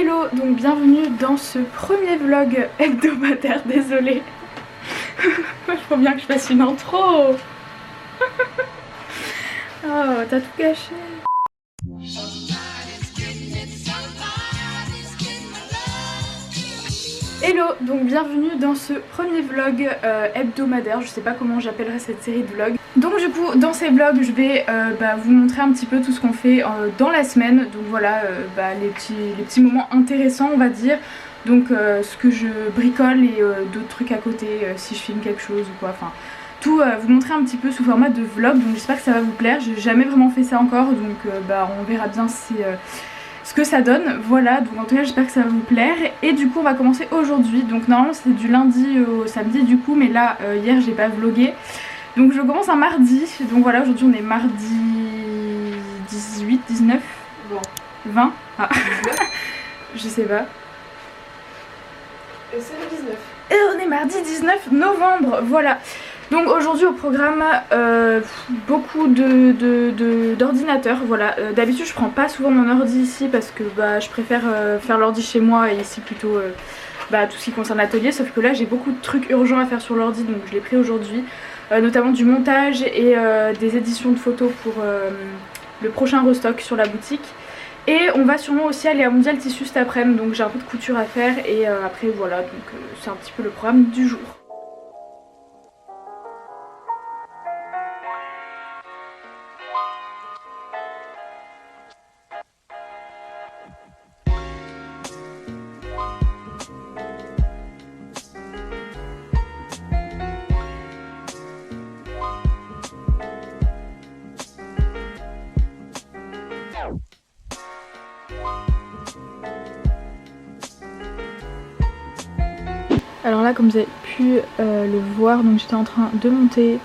Hello, donc bienvenue dans ce premier vlog hebdomadaire, désolée. Il faut bien que je fasse une intro. Oh, t'as tout gâché. Hello, donc bienvenue dans ce premier vlog hebdomadaire, je sais pas comment j'appellerai cette série de vlogs. Donc du coup dans ces vlogs je vais vous montrer un petit peu tout ce qu'on fait dans la semaine. Donc voilà les petits moments intéressants on va dire. Donc ce que je bricole et d'autres trucs à côté si je filme quelque chose ou quoi, enfin tout vous montrer un petit peu sous format de vlog. Donc j'espère que ça va vous plaire, j'ai jamais vraiment fait ça encore donc on verra bien si... ce que ça donne, voilà, donc en tout cas j'espère que ça va vous plaire. Et du coup on va commencer aujourd'hui, donc normalement c'est du lundi au samedi du coup, mais là hier j'ai pas vlogué, donc je commence un mardi, donc voilà aujourd'hui on est mardi 18, 19, bon. 20, ah. Je sais pas. Et c'est le 19. Et on est mardi 19 novembre, voilà. Donc aujourd'hui au programme beaucoup d'ordinateurs, voilà. D'habitude je prends pas souvent mon ordi ici parce que je préfère faire l'ordi chez moi et ici plutôt tout ce qui concerne l'atelier. Sauf que là j'ai beaucoup de trucs urgents à faire sur l'ordi donc je l'ai pris aujourd'hui. Notamment du montage et des éditions de photos pour le prochain restock sur la boutique. Et on va sûrement aussi aller à Mondial Tissu cet après-midi, donc j'ai un peu de couture à faire et après voilà, donc c'est un petit peu le programme du jour. Alors là comme vous avez pu le voir, donc j'étais en train de monter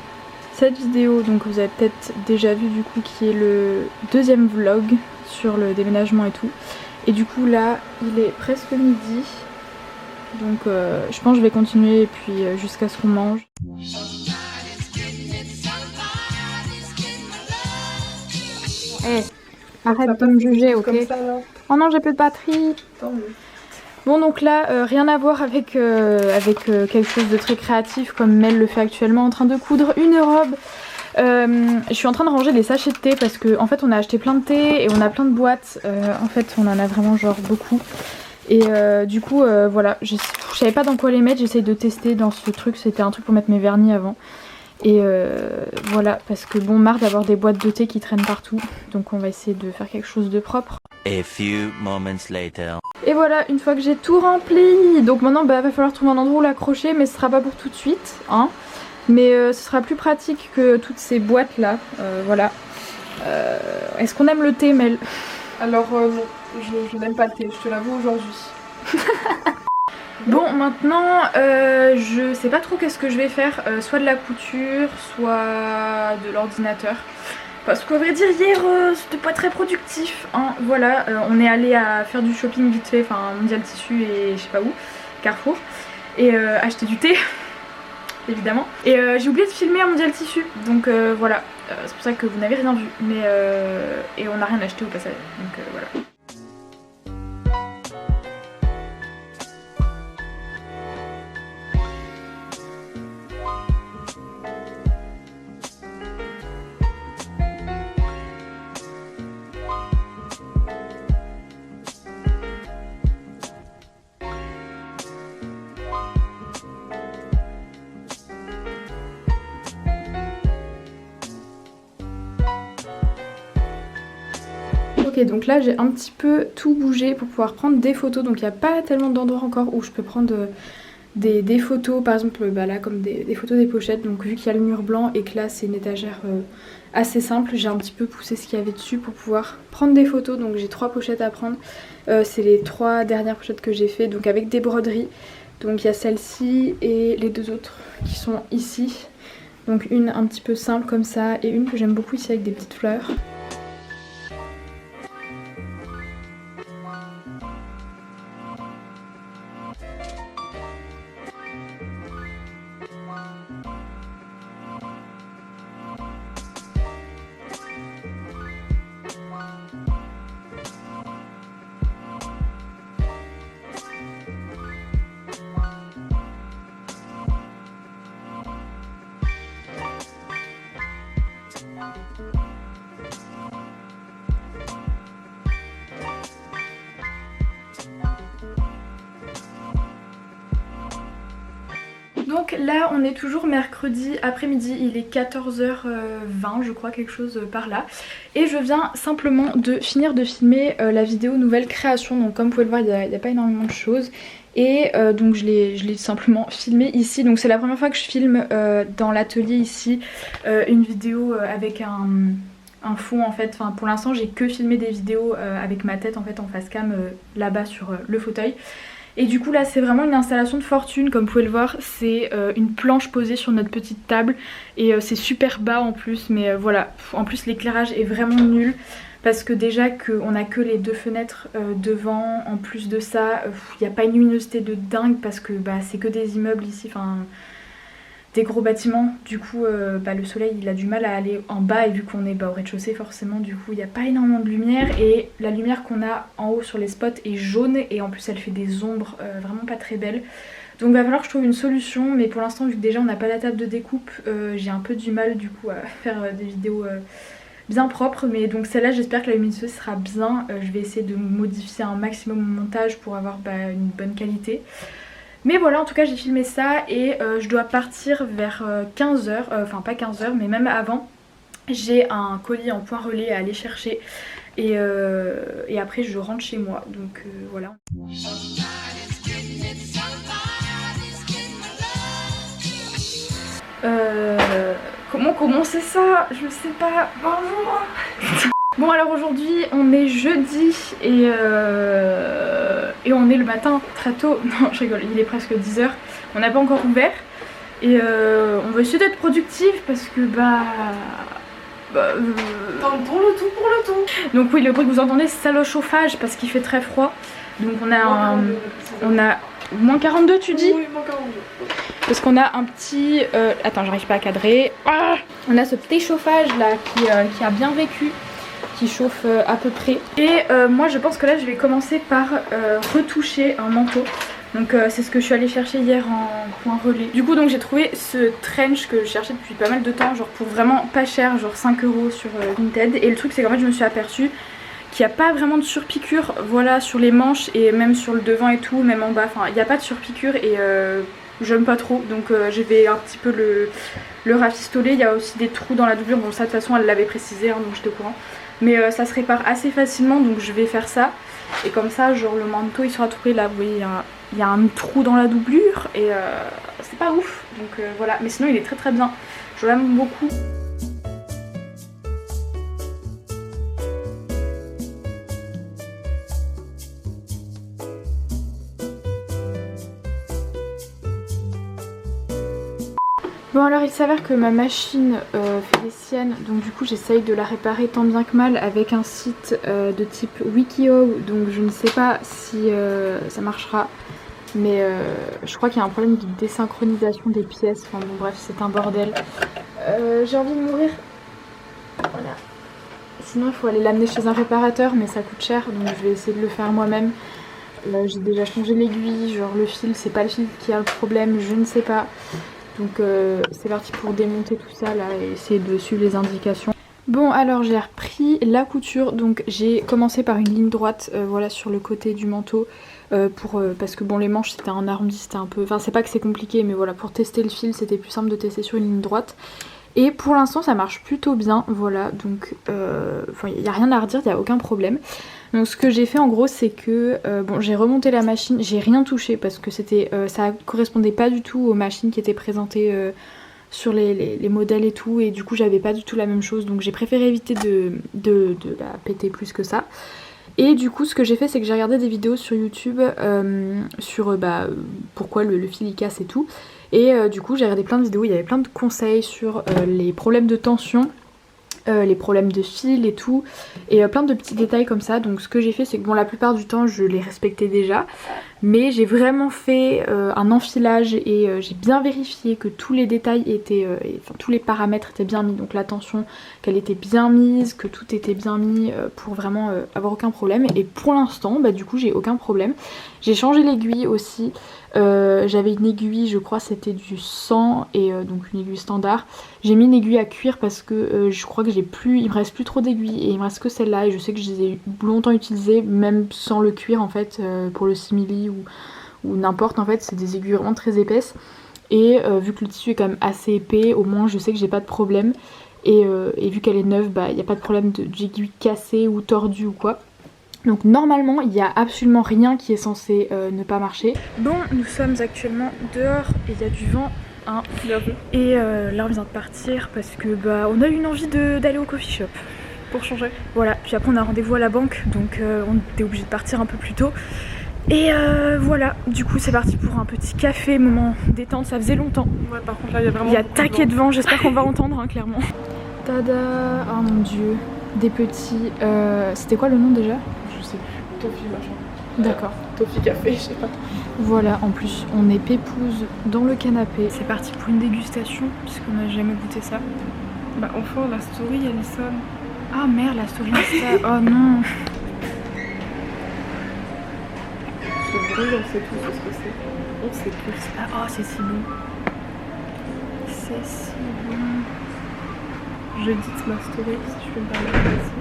cette vidéo, donc vous avez peut-être déjà vu du coup qui est le deuxième vlog sur le déménagement et tout. Et du coup là il est presque midi, donc je pense que je vais continuer et puis jusqu'à ce qu'on mange. Hey, arrête de me juger, ok? Ça, oh non j'ai plus de batterie. Bon donc là rien à voir avec, quelque chose de très créatif comme Mel le fait actuellement, en train de coudre une robe. Je suis en train de ranger les sachets de thé parce que en fait on a acheté plein de thé et on a plein de boîtes, en fait on en a vraiment genre beaucoup. Et du coup voilà, je savais pas dans quoi les mettre, j'essaye de tester dans ce truc, c'était un truc pour mettre mes vernis avant. Et voilà, parce que bon, marre d'avoir des boîtes de thé qui traînent partout, donc on va essayer de faire quelque chose de propre. A few moments later. Et voilà, une fois que j'ai tout rempli, donc maintenant va falloir trouver un endroit où l'accrocher, mais ce sera pas pour tout de suite, hein. Mais ce sera plus pratique que toutes ces boîtes là, voilà. Est-ce qu'on aime le thé, Mel? Alors non, je n'aime pas le thé, je te l'avoue aujourd'hui. Bon maintenant je sais pas trop qu'est-ce que je vais faire, soit de la couture, soit de l'ordinateur. Parce qu'à vrai dire hier c'était pas très productif, hein. Voilà, on est allé à faire du shopping vite fait, enfin Mondial Tissu et je sais pas où, Carrefour, et acheter du thé, évidemment. Et j'ai oublié de filmer à Mondial Tissu, donc voilà, c'est pour ça que vous n'avez rien vu, mais et on n'a rien acheté au passage, donc voilà. Ok, donc là j'ai un petit peu tout bougé pour pouvoir prendre des photos, donc il n'y a pas tellement d'endroits encore où je peux prendre des photos, par exemple là comme des photos des pochettes. Donc vu qu'il y a le mur blanc et que là c'est une étagère assez simple, j'ai un petit peu poussé ce qu'il y avait dessus pour pouvoir prendre des photos. Donc j'ai 3 pochettes à prendre, c'est les 3 dernières pochettes que j'ai fait, donc avec des broderies. Donc il y a celle-ci et les 2 autres qui sont ici. Donc une un petit peu simple comme ça et une que j'aime beaucoup ici avec des petites fleurs. Donc là on est toujours mercredi après-midi, il est 14h20 je crois, quelque chose par là. Et je viens simplement de finir de filmer la vidéo nouvelle création. Donc comme vous pouvez le voir il n'y a pas énormément de choses. Et donc je l'ai simplement filmé ici. Donc c'est la première fois que je filme dans l'atelier ici une vidéo avec un fond en fait. Enfin pour l'instant j'ai que filmé des vidéos avec ma tête en fait en face cam là-bas sur le fauteuil. Et du coup là c'est vraiment une installation de fortune, comme vous pouvez le voir, c'est une planche posée sur notre petite table et c'est super bas en plus, mais voilà, en plus l'éclairage est vraiment nul parce que déjà qu'on a que les 2 fenêtres devant, en plus de ça il n'y a pas une luminosité de dingue parce que bah, c'est que des immeubles ici, enfin des gros bâtiments, du coup le soleil il a du mal à aller en bas et vu qu'on est au rez-de-chaussée forcément du coup il n'y a pas énormément de lumière et la lumière qu'on a en haut sur les spots est jaune et en plus elle fait des ombres vraiment pas très belles. Donc il va falloir que je trouve une solution, mais pour l'instant vu que déjà on n'a pas la table de découpe j'ai un peu du mal du coup à faire des vidéos bien propres, mais donc celle-là j'espère que la luminosité sera bien, je vais essayer de modifier un maximum mon montage pour avoir une bonne qualité. Mais voilà, en tout cas j'ai filmé ça et je dois partir vers 15h, enfin pas 15h mais même avant. J'ai un colis en point relais à aller chercher et après je rentre chez moi, donc voilà. Comment commencer ça? Je sais pas. Bonjour. Bon alors aujourd'hui on est jeudi et on est le matin très tôt. Non je rigole, il est presque 10h. On n'a pas encore ouvert. Et on va essayer d'être productive parce que pour le tout. Donc oui, le bruit que vous entendez c'est ça le chauffage parce qu'il fait très froid. Donc on a moins 42 tu dis? Oui, moins 42. Parce qu'on a un petit... attends, j'arrive pas à cadrer. Ah, on a ce petit chauffage là qui a bien vécu, qui chauffe à peu près. Et moi je pense que là je vais commencer par retoucher un manteau. Donc c'est ce que je suis allée chercher hier en point relais. Du coup donc j'ai trouvé ce trench que je cherchais depuis pas mal de temps, genre pour vraiment pas cher, genre 5 € sur Vinted. Et le truc c'est qu'en fait je me suis aperçue qu'il n'y a pas vraiment de surpiqûre, voilà, sur les manches et même sur le devant et tout, même en bas. Enfin il n'y a pas de surpiqûre et j'aime pas trop, donc je vais un petit peu le rafistoler. Il y a aussi des trous dans la doublure, bon ça de toute façon elle l'avait précisé hein, donc j'étais au courant. Mais ça se répare assez facilement, donc je vais faire ça. Et comme ça genre le manteau il sera trouvé là, vous voyez il y a un trou dans la doublure et c'est pas ouf, donc voilà. Mais sinon il est très très bien, je l'aime beaucoup. Bon alors il s'avère que ma machine fait des siennes, donc du coup j'essaye de la réparer tant bien que mal avec un site de type Wikio, donc je ne sais pas si ça marchera, mais je crois qu'il y a un problème de désynchronisation des pièces, enfin bon bref c'est un bordel. J'ai envie de mourir, voilà. Sinon il faut aller l'amener chez un réparateur mais ça coûte cher, donc je vais essayer de le faire moi-même. Là j'ai déjà changé l'aiguille, genre le fil, c'est pas le fil qui a le problème, je ne sais pas. Donc c'est parti pour démonter tout ça là et essayer de suivre les indications. Bon alors j'ai repris la couture, donc j'ai commencé par une ligne droite voilà sur le côté du manteau parce que bon les manches c'était un arrondi, c'était un peu... Enfin c'est pas que c'est compliqué mais voilà pour tester le fil c'était plus simple de tester sur une ligne droite. Et pour l'instant ça marche plutôt bien, voilà, donc il n'y a rien à redire, il n'y a aucun problème. Donc ce que j'ai fait en gros c'est que bon j'ai remonté la machine, j'ai rien touché parce que c'était ça correspondait pas du tout aux machines qui étaient présentées sur les modèles et tout, et du coup j'avais pas du tout la même chose, donc j'ai préféré éviter de la péter plus que ça. Et du coup ce que j'ai fait c'est que j'ai regardé des vidéos sur YouTube sur pourquoi le fil il casse et tout. Et du coup j'ai regardé plein de vidéos, il y avait plein de conseils sur les problèmes de tension, les problèmes de fil et tout, et plein de petits détails comme ça. Donc ce que j'ai fait c'est que bon la plupart du temps je les respectais déjà, mais j'ai vraiment fait un enfilage et j'ai bien vérifié que tous les détails étaient, enfin tous les paramètres étaient bien mis, donc la tension qu'elle était bien mise, que tout était bien mis pour vraiment avoir aucun problème. Et pour l'instant bah du coup j'ai aucun problème. J'ai changé l'aiguille aussi, j'avais une aiguille je crois c'était du 100 et donc une aiguille standard. J'ai mis une aiguille à cuir parce que je crois que il me reste plus trop d'aiguilles et il me reste que celle-là, et je sais que je les ai longtemps utilisées même sans le cuir en fait, pour le simili ou n'importe, en fait c'est des aiguilles vraiment très épaisses. et vu que le tissu est quand même assez épais, au moins je sais que j'ai pas de problème. Et vu qu'elle est neuve, il n'y a pas de problème d'aiguille cassée ou tordue ou quoi. Donc normalement il n'y a absolument rien qui est censé ne pas marcher. Bon, nous sommes actuellement dehors et il y a du vent. Hein. Et là on vient de partir parce que on a eu une envie d'aller au coffee shop. Pour changer. Voilà, puis après on a rendez-vous à la banque, donc on était obligé de partir un peu plus tôt. Et voilà, du coup c'est parti pour un petit café, moment détente, ça faisait longtemps. Ouais, par contre là il y a vraiment. Il y a taquet de vent, j'espère qu'on va entendre hein, clairement. Tada, oh mon dieu, des petits... c'était quoi le nom déjà? Je sais plus, Toffee machin. D'accord. Toffee café, je sais pas. Voilà, en plus on est pépouze dans le canapé. C'est parti pour une dégustation, puisqu'on n'a jamais goûté ça. Bah enfin la story Alison. Ah merde, la story Insta, oh non. Ce bruit on sait tous ce que c'est. On sait tous. Ah, oh c'est si bon. C'est si bon. Je dis ma story si je peux me permettre aussi.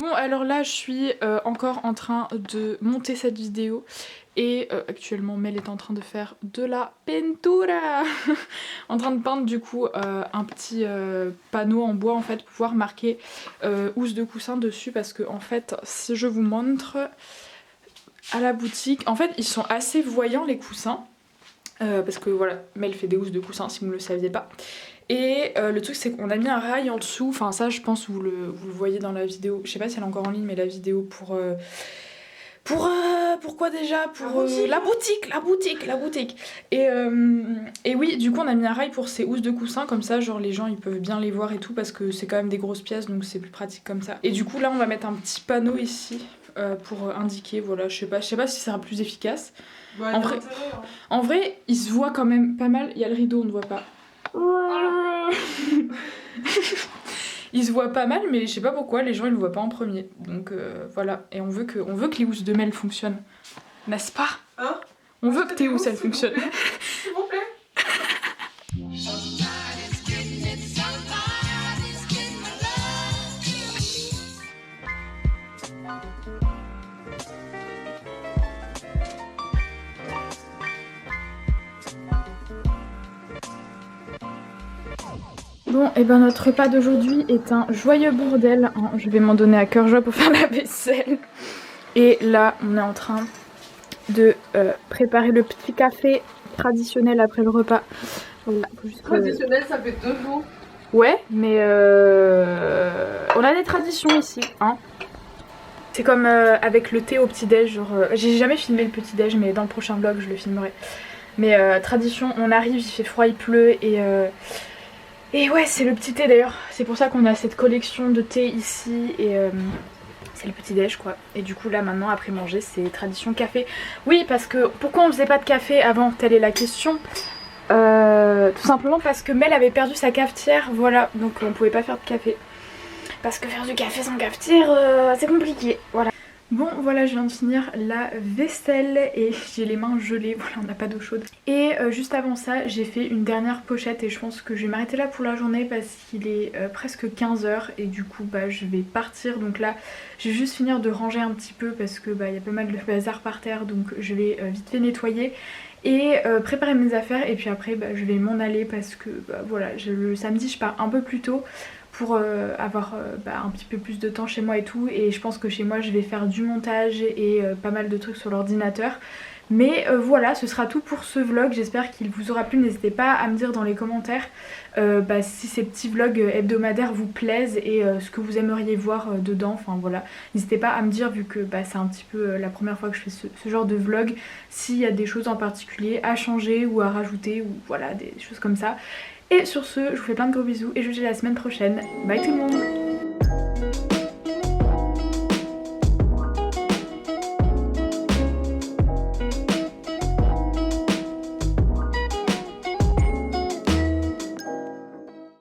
Bon alors là je suis encore en train de monter cette vidéo et actuellement Mel est en train de faire de la pintura en train de peindre du coup un petit panneau en bois en fait pour pouvoir marquer housse de coussin dessus parce que en fait si je vous montre à la boutique, en fait ils sont assez voyants les coussins parce que voilà Mel fait des housses de coussin si vous ne le saviez pas. Et le truc c'est qu'on a mis un rail en dessous, enfin ça je pense vous le voyez dans la vidéo, je sais pas si elle est encore en ligne mais la vidéo pourquoi déjà pour la boutique. Et oui du coup on a mis un rail pour ces housses de coussin comme ça genre les gens ils peuvent bien les voir et tout parce que c'est quand même des grosses pièces donc c'est plus pratique comme ça. Et du coup là on va mettre un petit panneau ici pour indiquer voilà je sais pas si ça sera plus efficace. Ouais, en vrai il se voit quand même pas mal, il y a le rideau on ne voit pas. Il se voit pas mal mais je sais pas pourquoi les gens ils le voient pas en premier donc voilà et on veut que les housses de Mel fonctionnent n'est-ce pas hein? On veut que tes housses elles fonctionnent s'il vous plaît. Bon, et ben notre repas d'aujourd'hui est un joyeux bordel. Hein. Je vais m'en donner à cœur joie pour faire la vaisselle. Et là, on est en train de préparer le petit café traditionnel après le repas. Voilà, traditionnel, ça fait 2 jours. Ouais, mais on a des traditions ici. Hein. C'est comme avec le thé au petit-déj. J'ai jamais filmé le petit-déj, mais dans le prochain vlog, je le filmerai. Mais tradition, on arrive, il fait froid, il pleut et ouais, c'est le petit thé d'ailleurs, c'est pour ça qu'on a cette collection de thé ici et c'est le petit déj quoi. Et du coup là maintenant après manger c'est tradition café. Oui parce que pourquoi on faisait pas de café avant, telle est la question. Tout simplement parce que Mel avait perdu sa cafetière, voilà, donc on pouvait pas faire de café. Parce que faire du café sans cafetière c'est compliqué, voilà. Bon voilà je viens de finir la vaisselle et j'ai les mains gelées, voilà on n'a pas d'eau chaude. Et juste avant ça j'ai fait une dernière pochette et je pense que je vais m'arrêter là pour la journée parce qu'il est presque 15h et du coup je vais partir. Donc là je vais juste finir de ranger un petit peu parce que y a pas mal de bazar par terre donc je vais vite fait nettoyer et préparer mes affaires et puis après je vais m'en aller parce que voilà le samedi je pars un peu plus tôt pour avoir un petit peu plus de temps chez moi et tout et je pense que chez moi je vais faire du montage et pas mal de trucs sur l'ordinateur mais voilà ce sera tout pour ce vlog, j'espère qu'il vous aura plu, n'hésitez pas à me dire dans les commentaires si ces petits vlogs hebdomadaires vous plaisent et ce que vous aimeriez voir dedans, enfin voilà n'hésitez pas à me dire vu que c'est un petit peu la première fois que je fais ce genre de vlog s'il y a des choses en particulier à changer ou à rajouter ou voilà des choses comme ça. Et sur ce, je vous fais plein de gros bisous et je vous dis à la semaine prochaine. Bye tout le monde!